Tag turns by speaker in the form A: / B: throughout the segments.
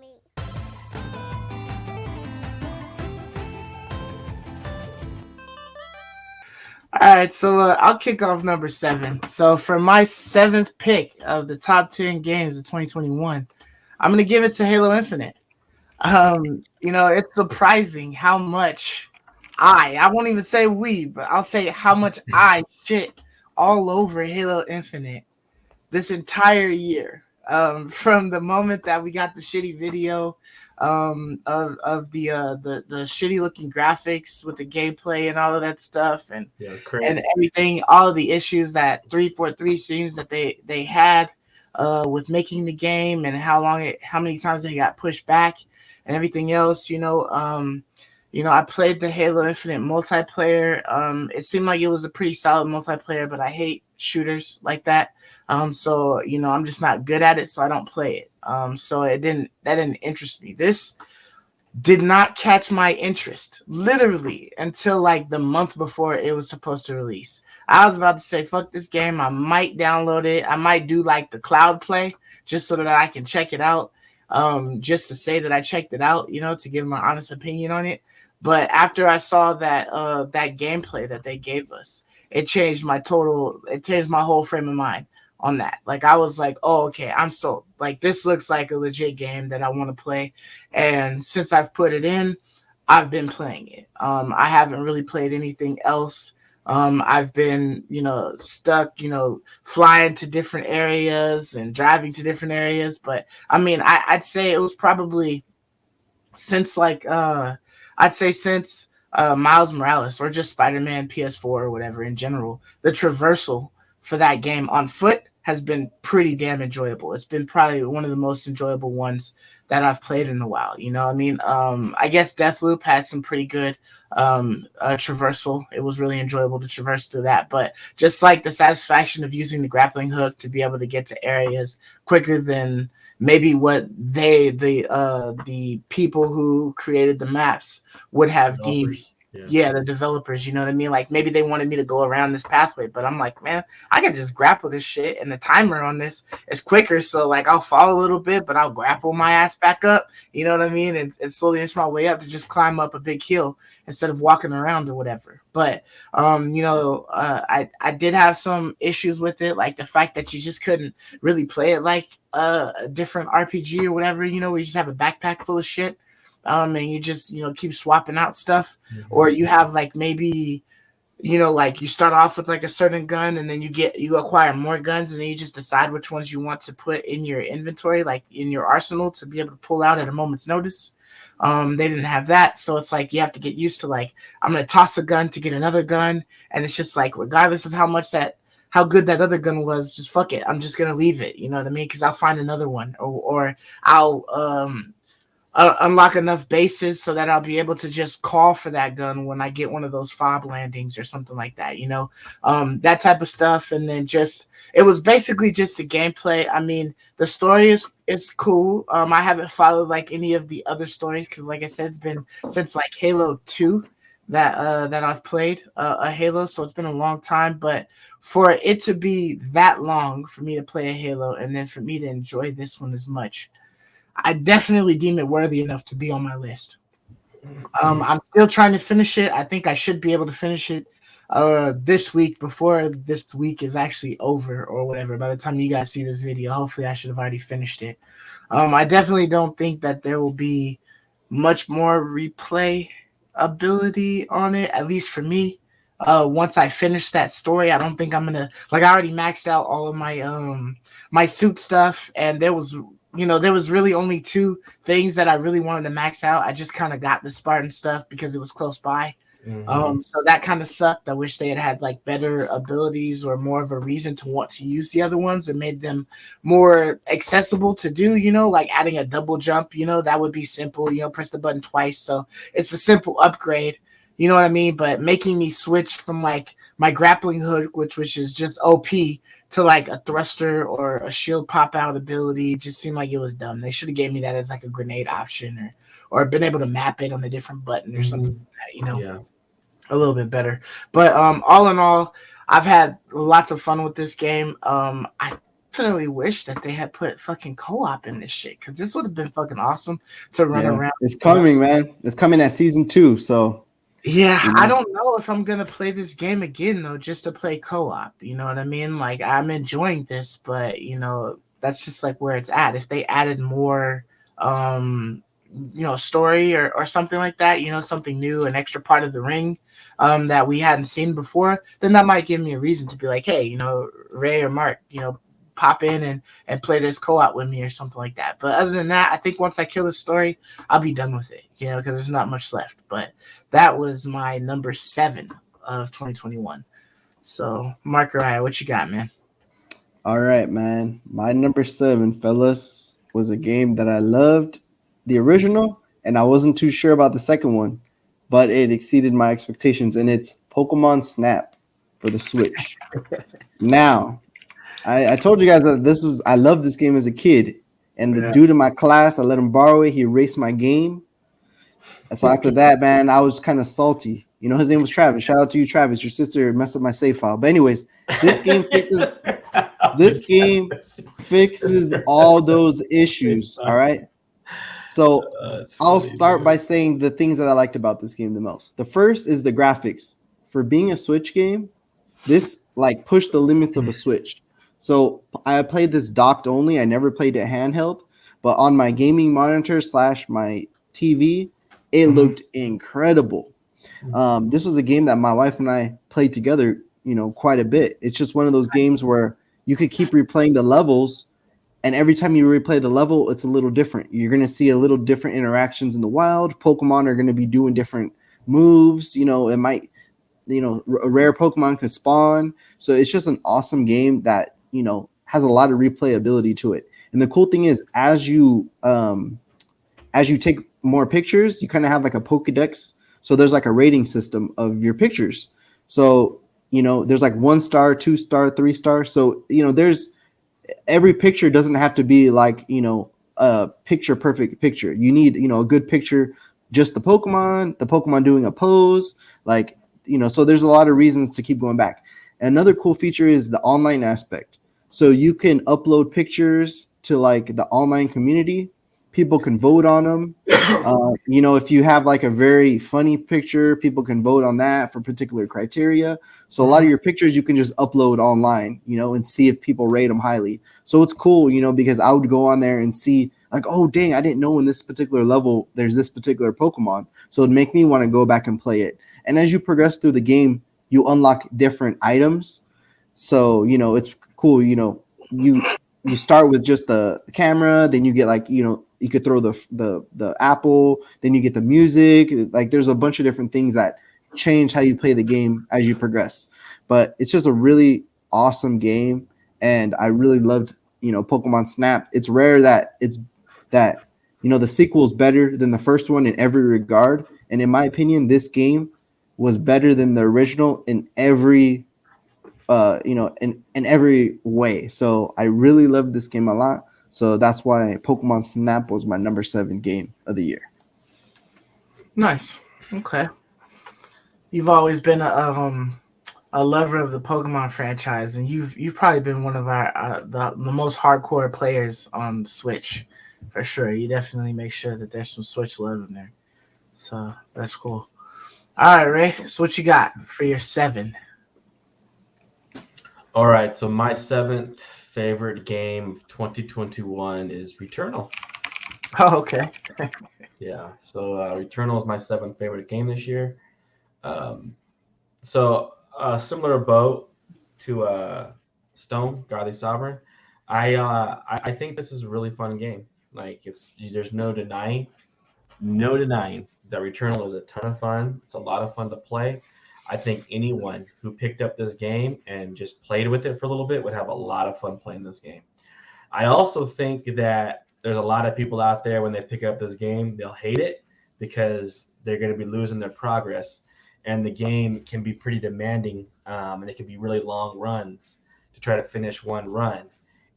A: me.
B: All right, so I'll kick off number 7. So for my 7th pick of the top 10 games of 2021, I'm gonna give it to Halo Infinite. It's surprising how much I won't even say we, but I'll say how much I shit all over Halo Infinite this entire year. From the moment that we got the shitty video, of the shitty looking graphics with the gameplay and all of that stuff, and
C: Yeah, it's
B: and
C: crazy.
B: everything, all of the issues that 343 seems that they had with making the game, and how many times they got pushed back and everything else. I played the Halo Infinite multiplayer. It seemed like it was a pretty solid multiplayer, but I hate shooters like that. So I'm just not good at it, so I don't play it. So that didn't interest me. This did not catch my interest literally until like the month before it was supposed to release. I was about to say, fuck this game. I might download it. I might do like the cloud play just so that I can check it out. Just to say that I checked it out, to give my honest opinion on it. But after I saw that gameplay that they gave us, it changed my whole frame of mind on that. Like I was like, oh, okay, I'm sold. Like this looks like a legit game that I want to play. And since I've put it in, I've been playing it. I haven't really played anything else. I've been, stuck, flying to different areas and driving to different areas. But I mean, I'd say it was probably since like I'd say since Miles Morales or just Spider-Man PS4 or whatever in general, the traversal for that game on foot has been pretty damn enjoyable. It's been probably one of the most enjoyable ones that I've played in a while. You know what I mean? I guess Deathloop had some pretty good traversal. It was really enjoyable to traverse through that. But just like the satisfaction of using the grappling hook to be able to get to areas quicker than maybe what the people who created the maps would have deemed.
C: Developers. Yeah.
B: Yeah, the developers, you know what I mean? Like maybe they wanted me to go around this pathway, but I'm like, man, I can just grapple this shit, and the timer on this is quicker. So like I'll fall a little bit, but I'll grapple my ass back up, you know what I mean? And slowly inch my way up to just climb up a big hill instead of walking around or whatever. But I did have some issues with it, like the fact that you just couldn't really play it like a different RPG or whatever, where you just have a backpack full of shit. And you just, keep swapping out stuff, or you have like maybe, like you start off with like a certain gun, and then you acquire more guns, and then you just decide which ones you want to put in your inventory, like in your arsenal, to be able to pull out at a moment's notice. They didn't have that, so it's like you have to get used to like, I'm gonna toss a gun to get another gun, and it's just like regardless of how good that other gun was, just fuck it, I'm just gonna leave it, you know what I mean? Because I'll find another one, or I'll unlock enough bases so that I'll be able to just call for that gun when I get one of those fob landings or something like that, that type of stuff. And then it was basically just the gameplay. I mean, the story is cool. I haven't followed like any of the other stories because, like I said, it's been since like Halo 2 that I've played a Halo, so it's been a long time. But for it to be that long for me to play a Halo, and then for me to enjoy this one as much, I definitely deem it worthy enough to be on my list. I'm still trying to finish it. I think I should be able to finish it this week before this week is actually over or whatever. By the time you guys see this video, hopefully I should have already finished it. I definitely don't think that there will be much more replay ability on it, at least for me. Once I finish that story, I don't think I'm gonna like. I already maxed out all of my suit stuff, and there was really only two things that I really wanted to max out. I just kind of got the Spartan stuff because it was close by. So that kind of sucked. I wish they had like better abilities or more of a reason to want to use the other ones, or made them more accessible to do, like adding a double jump, that would be simple, press the button twice. So it's a simple upgrade, you know what I mean? But making me switch from like my grappling hook, which is just OP, to like a thruster or a shield pop out ability, it just seemed like it was dumb. They should have gave me that as like a grenade option, or been able to map it on a different button or something like that,
C: Yeah.
B: a little bit better. But all in all, I've had lots of fun with this game. I definitely wish that they had put fucking co-op in this shit, because this would have been fucking awesome to run
A: Yeah,
B: around.
A: it's coming, man. It's coming at season 2. So
B: Yeah,
A: you
B: I
A: know,
B: don't know if I'm gonna play this game again though, just to play co-op. You know what I mean? Like I'm enjoying this, but that's just like where it's at. If they added more, um, story or something like that, something new, an extra part of the ring, that we hadn't seen before, then that might give me a reason to be like, hey, Ray or Mark, pop in and play this co-op with me or something like that. But other than that, I think once I kill the story, I'll be done with it. Because there's not much left. But that was my number 7 of 2021. So, Mark Ryan, what you got, man?
A: all right, man. My number 7, fellas, was a game that I loved, the original, and I wasn't too sure about the second one, but it exceeded my expectations, and it's Pokemon Snap for the Switch. Now, I told you guys that I loved this game as a kid, and the
B: Yeah.
A: dude in my class, I let him borrow it. He erased my game. So after that, man, I was kind of salty. His name was Travis. Shout out to you, Travis. Your sister messed up my save file. But anyways, this game fixes this game fixes all those issues. All right. So
C: That's
A: I'll
C: funny,
A: start by
C: dude.
A: saying the things that I liked about this game the most. The first is the graphics. For being a Switch game, this like pushed the limits of a Switch. So I played this docked only. I never played it handheld, but on my gaming monitor / my TV, it
B: Mhm.
A: looked incredible. This was a game that my wife and I played together, quite a bit. It's just one of those games where you could keep replaying the levels, and every time you replay the level, it's a little different. You're going to see a little different interactions in the wild. Pokemon are going to be doing different moves. It might, a rare Pokemon could spawn. So it's just an awesome game that, has a lot of replayability to it. And the cool thing is, as you take more pictures, you kind of have like a Pokedex. So there's like a rating system of your pictures. So, there's like 1 star, 2 star, 3 star. So, there's every picture doesn't have to be like, a picture perfect picture. You need, a good picture, just the Pokemon doing a pose, like, so there's a lot of reasons to keep going back. Another cool feature is the online aspect. So you can upload pictures to like the online community. People can vote on them. If you have like a very funny picture, people can vote on that for particular criteria. So a lot of your pictures you can just upload online, and see if people rate them highly. So it's cool, because I would go on there and see like, oh dang, I didn't know in this particular level there's this particular Pokemon. So it'd make me want to go back and play it. And as you progress through the game, you unlock different items. So, it's cool, you start with just the camera, then you get like, you could throw the apple, then you get the music. Like there's a bunch of different things that change how you play the game as you progress. But it's just a really awesome game, and I really loved, Pokemon Snap. It's rare that the sequel is better than the first one in every regard. And in my opinion, this game was better than the original in every in every way. So I really loved this game a lot. So that's why Pokemon Snap was my number 7 game of the year.
B: Nice. Okay. You've always been a lover of the Pokemon franchise, and you've probably been one of our the most hardcore players on Switch, for sure. You definitely make sure that there's some Switch love in there, so that's cool. All right, Ray. So what you got for your 7?
C: All right, so my seventh favorite game of 2021 is Returnal.
B: Oh, okay.
C: Yeah, so Returnal is my seventh favorite game this year. Um, so similar boat to Stone, Godly Sovereign. I think this is a really fun game. Like there's no denying that Returnal is a ton of fun. It's a lot of fun to play. I think anyone who picked up this game and just played with it for a little bit would have a lot of fun playing this game. I also think that there's a lot of people out there when they pick up this game, they'll hate it because they're going to be losing their progress. And the game can be pretty demanding, and it can be really long runs to try to finish one run.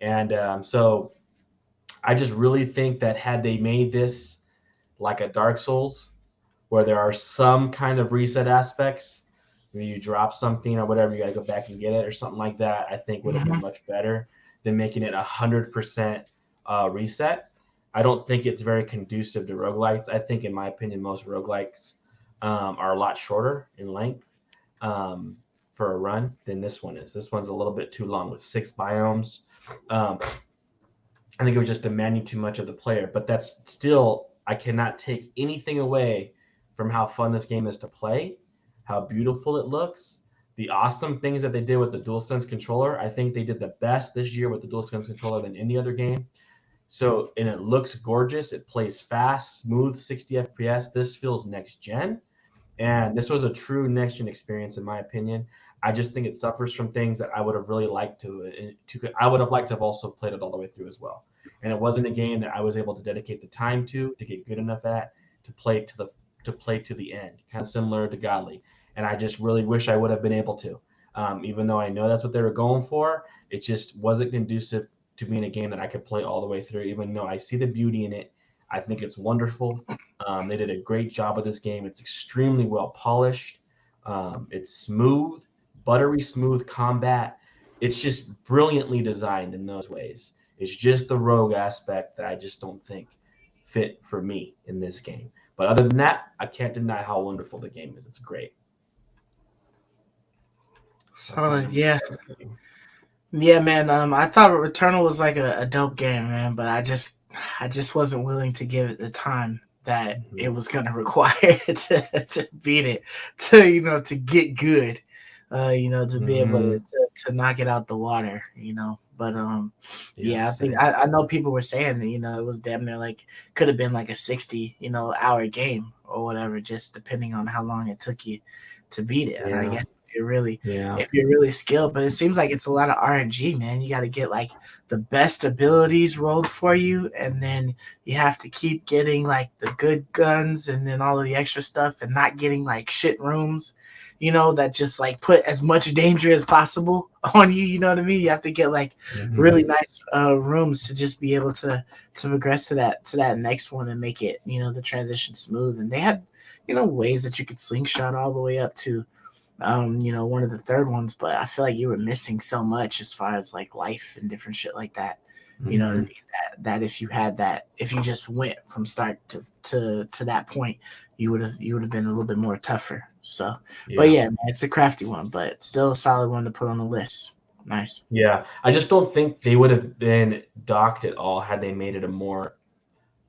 C: And so I just really think that had they made this like a Dark Souls, where there are some kind of reset aspects, where you drop something or whatever, you got to go back and get it or something like that, I think would have been
B: Mm-hmm.
C: much better than making it 100% reset. I don't think it's very conducive to roguelites. I think, in my opinion, most roguelikes are a lot shorter in length for a run than this one is. This one's a little bit too long with 6 biomes. I think it was just demanding too much of the player, but that's still, I cannot take anything away from how fun this game is to play, how beautiful it looks, the awesome things that they did with the DualSense controller. I think they did the best this year with the DualSense controller than any other game. So, and it looks gorgeous. It plays fast, smooth, 60 FPS. This feels next gen. And this was a true next gen experience, in my opinion. I just think it suffers from things that I would have really liked to I would have liked to have also played it all the way through as well. And it wasn't a game that I was able to dedicate the time to get good enough at, to play to the end, kind of similar to Godly. And I just really wish I would have been able to. Even though I know that's what they were going for, it just wasn't conducive to being a game that I could play all the way through, even though I see the beauty in it. I think it's wonderful. They did a great job with this game. It's extremely well polished. It's smooth, buttery smooth combat. It's just brilliantly designed in those ways. It's just the rogue aspect that I just don't think fit for me in this game. But other than that, I can't deny how wonderful the game is. It's great.
B: Yeah. Yeah, man. I thought Returnal was like a dope game, man, but I just wasn't willing to give it the time that it was gonna require to beat it, to get good, to be able to knock it out the water, But I think I know people were saying that, it was damn near like could have been like a 60, hour game or whatever, just depending on how long it took you to beat it. And I guess if you're really skilled, but it seems like it's a lot of RNG, man. You got to get like the best abilities rolled for you, and then you have to keep getting like the good guns and then all of the extra stuff, and not getting like shit rooms, that just like put as much danger as possible on you. You know what I mean? You have to get like really nice rooms to just be able to progress to that next one and make it, the transition smooth. And they had, ways that you could slingshot all the way up to one of the third ones, but I feel like you were missing so much as far as like life and different shit like that. You know what I mean? That if you had that, if you just went from start to that point, you would have been a little bit more tougher. So, but yeah, man, it's a crafty one, but still a solid one to put on the list. Nice.
C: Yeah, I just don't think they would have been docked at all had they made it a more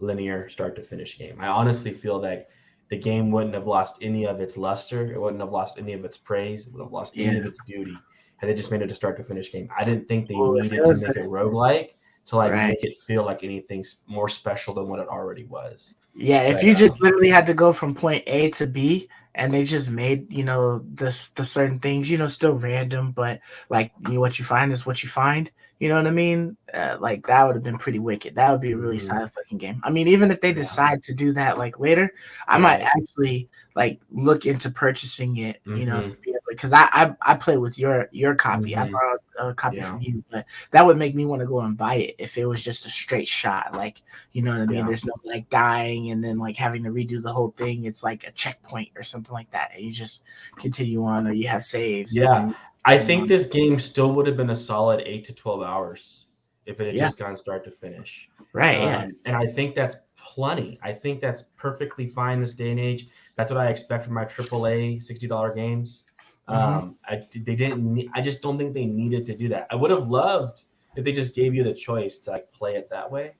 C: linear start to finish game. I honestly feel that the game wouldn't have lost any of its luster. It wouldn't have lost any of its praise. It would have lost any of its beauty had they just made it a start to finish game. I didn't think they needed to make it roguelike to make it feel like anything's more special than what it already was.
B: Yeah, if you just literally had to go from point A to B and they just made, the certain things, still random, but like what you find is what you find. You know what I mean? Like that would have been pretty wicked. That would be a really solid fucking game. I mean, even if they decide to do that like later, I might actually like look into purchasing it, to be able, because I play with your copy. I borrowed a copy from you, but that would make me want to go and buy it if it was just a straight shot. Like, you know what I mean? There's no like dying and then like having to redo the whole thing. It's like a checkpoint or something like that, and you just continue on, or you have saves.
C: Yeah. I think this game still would have been a solid 8 to 12 hours if it had just gone start to finish.
B: Right,
C: And I think that's plenty. I think that's perfectly fine this day and age. That's what I expect from my AAA $60 games. I just don't think they needed to do that. I would have loved if they just gave you the choice to like play it that way.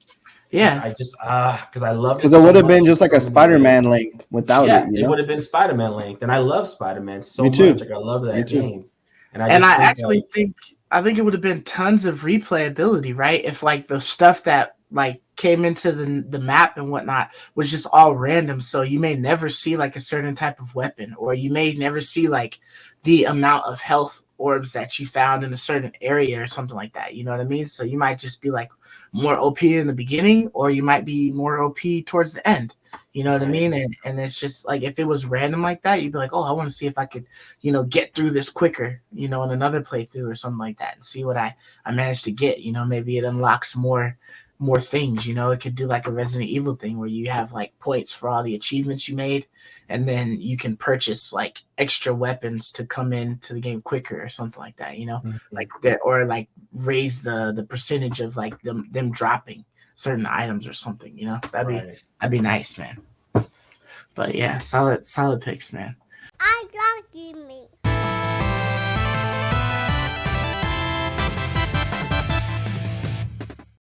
B: Yeah.
C: Because I love it.
A: Because it would have been just like a Spider-Man length without it.
C: It would have been Spider-Man length. And I love Spider-Man so much. Like I love that game.
B: I think it would have been tons of replayability, right? If like the stuff that like came into the map and whatnot was just all random. So you may never see like a certain type of weapon, or you may never see like the amount of health orbs that you found in a certain area or something like that. You know what I mean? So you might just be like more OP in the beginning, or you might be more OP towards the end. You know what I mean? And it's just like, if it was random like that, you'd be like, oh, I want to see if I could, get through this quicker, in another playthrough or something like that, and see what I managed to get. Maybe it unlocks more more things. You know, it could do like a Resident Evil thing where you have like points for all the achievements you made, and then you can purchase like extra weapons to come into the game quicker or something like that. You know, like that, or like raise the percentage of like them dropping certain items or something. You know, that'd be nice, man. But yeah, solid picks, man.
D: I love you, me.